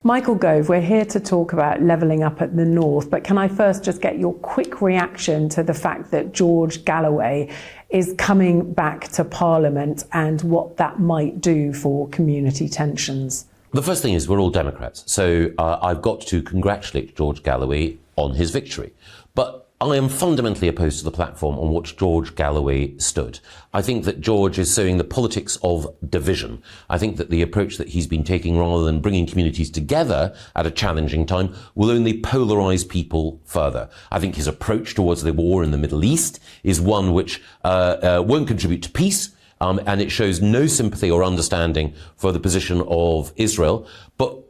Michael Gove, we're here to talk about levelling up at the north, but can I first just get your quick reaction to the fact that George Galloway is coming back to Parliament and what that might do for community tensions? The first thing is we're all Democrats, so I've got to congratulate George Galloway on his victory. But I am fundamentally opposed to the platform on which George Galloway stood. I think that George is sowing the politics of division. I think that the approach that he's been taking, rather than bringing communities together at a challenging time, will only polarise people further. I think his approach towards the war in the Middle East is one which won't contribute to peace, and it shows no sympathy or understanding for the position of Israel. But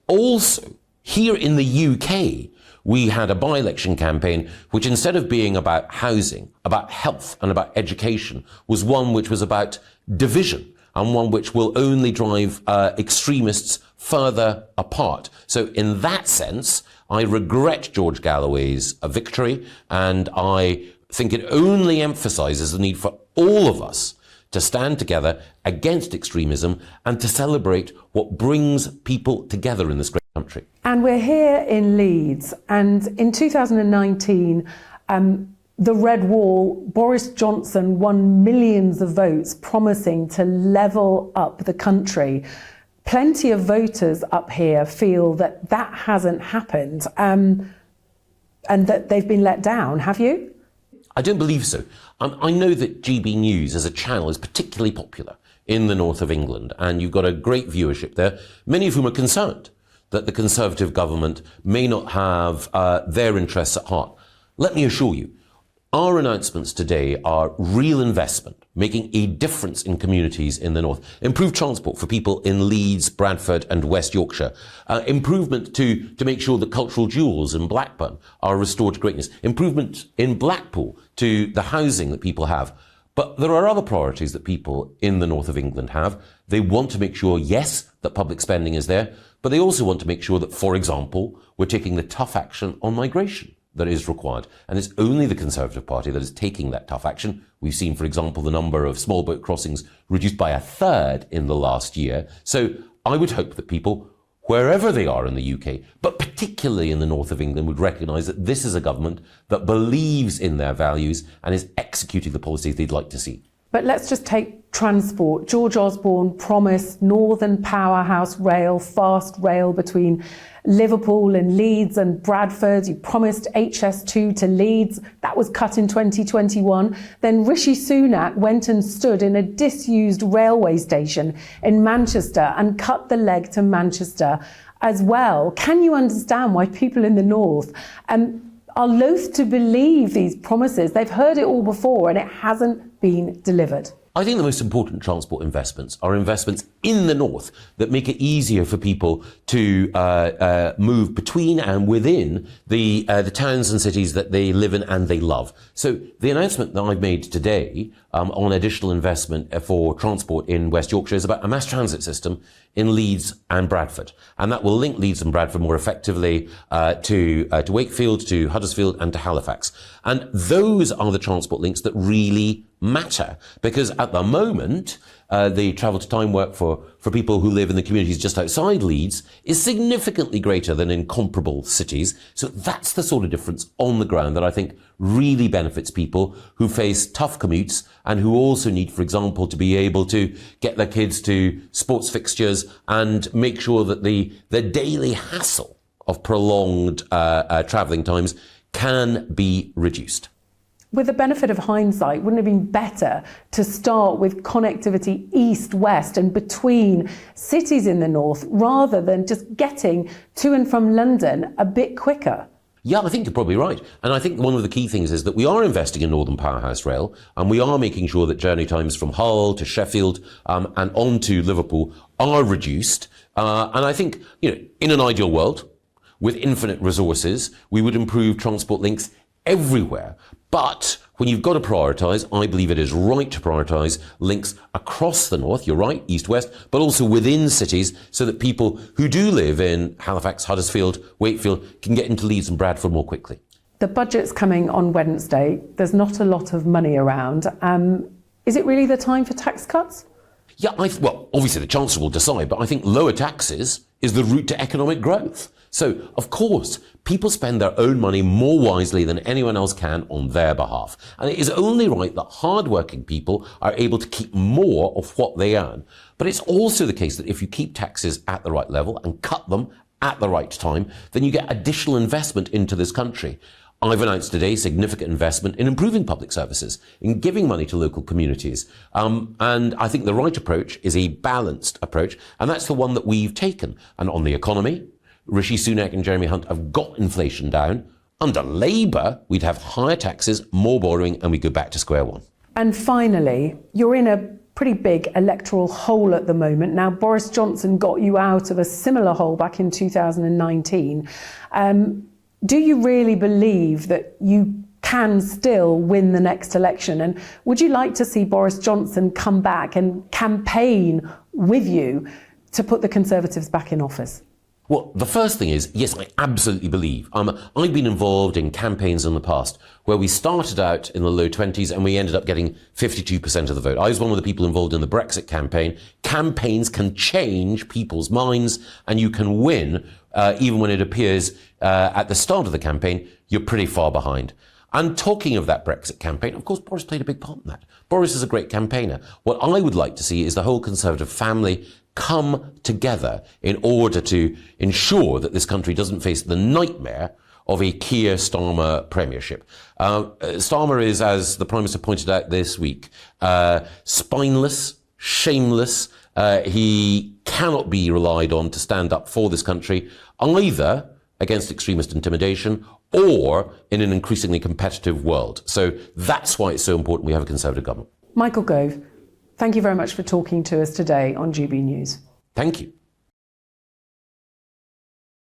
also, here in the UK, we had a by-election campaign which, instead of being about housing, about health and about education, was one which was about division, and one which will only drive extremists further apart. So in that sense, I regret George Galloway's victory, and I think it only emphasises the need for all of us to stand together against extremism and to celebrate what brings people together in this great country. And we're here in Leeds, and in 2019, the Red Wall, Boris Johnson won millions of votes promising to level up the country. Plenty of voters up here feel that that hasn't happened, and that they've been let down. Have you? I don't believe so. I know that GBNews as a channel is particularly popular in the north of England, and you've got a great viewership there, many of whom are concerned that the Conservative government may not have their interests at heart. Let me assure you, our announcements today are real investment, making a difference in communities in the north. Improved transport for people in Leeds, Bradford and West Yorkshire. Improvement to make sure that cultural jewels in Blackburn are restored to greatness. Improvement in Blackpool to the housing that people have. But there are other priorities that people in the north of England have. They want to make sure, yes, that public spending is there, but they also want to make sure that, for example, we're taking the tough action on migration that is required. And it's only the Conservative Party that is taking that tough action. We've seen, for example, the number of small boat crossings reduced by 1/3 in the last year. So I would hope that people, wherever they are in the UK, but particularly in the north of England, would recognise that this is a government that believes in their values and is executing the policies they'd like to see. But let's just take transport. George Osborne promised Northern Powerhouse rail, fast rail between Liverpool and Leeds and Bradford. He promised HS2 to Leeds. That was cut in 2021. Then Rishi Sunak went and stood in a disused railway station in Manchester and cut the leg to Manchester as well. Can you understand why people in the north are loath to believe these promises? They've heard it all before and it hasn't been delivered. I think the most important transport investments are investments in the north that make it easier for people to move between and within the towns and cities that they live in and they love. So the announcement that I've made today on additional investment for transport in West Yorkshire is about a mass transit system in Leeds and Bradford. And that will link Leeds and Bradford more effectively to Wakefield, to Huddersfield and to Halifax. And those are the transport links that really matter, because at the moment the travel to time work for people who live in the communities just outside Leeds is significantly greater than in comparable cities. So that's the sort of difference on the ground that I think really benefits people who face tough commutes and who also need, for example, to be able to get their kids to sports fixtures and make sure that the daily hassle of prolonged travelling times can be reduced. With the benefit of hindsight, wouldn't it have been better to start with connectivity east-west and between cities in the north rather than just getting to and from London a bit quicker? Yeah, I think you're probably right. And I think one of the key things is that we are investing in Northern Powerhouse Rail, and we are making sure that journey times from Hull to Sheffield and on to Liverpool are reduced. And I think, in an ideal world, with infinite resources, we would improve transport links everywhere. But when you've got to prioritise, I believe it is right to prioritise links across the north, you're right, east-west, but also within cities so that people who do live in Halifax, Huddersfield, Wakefield can get into Leeds and Bradford more quickly. The budget's coming on Wednesday. There's not a lot of money around. Is it really the time for tax cuts? Yeah, well, obviously the Chancellor will decide, but I think lower taxes is the route to economic growth. So, of course, people spend their own money more wisely than anyone else can on their behalf. And it is only right that hard-working people are able to keep more of what they earn. But it's also the case that if you keep taxes at the right level and cut them at the right time, then you get additional investment into this country. I've announced today significant investment in improving public services, in giving money to local communities. And I think the right approach is a balanced approach, and that's the one that we've taken. And on the economy, Rishi Sunak and Jeremy Hunt have got inflation down. Under Labour, we'd have higher taxes, more borrowing, and we go back to square one. And finally, you're in a pretty big electoral hole at the moment. Now, Boris Johnson got you out of a similar hole back in 2019. Do you really believe that you can still win the next election? And would you like to see Boris Johnson come back and campaign with you to put the Conservatives back in office? Well, the first thing is, yes, I absolutely believe. I've been involved in campaigns in the past where we started out in the low 20s and we ended up getting 52% of the vote. I was one of the people involved in the Brexit campaign. Campaigns can change people's minds and you can win even when it appears at the start of the campaign you're pretty far behind. And talking of that Brexit campaign, of course, Boris played a big part in that. Boris is a great campaigner. What I would like to see is the whole Conservative family come together in order to ensure that this country doesn't face the nightmare of a Keir Starmer premiership. Starmer is, as the Prime Minister pointed out this week, spineless, shameless. He cannot be relied on to stand up for this country, either against extremist intimidation or in an increasingly competitive world. So that's why it's so important we have a Conservative government. Michael Gove, thank you very much for talking to us today on GB News. Thank you.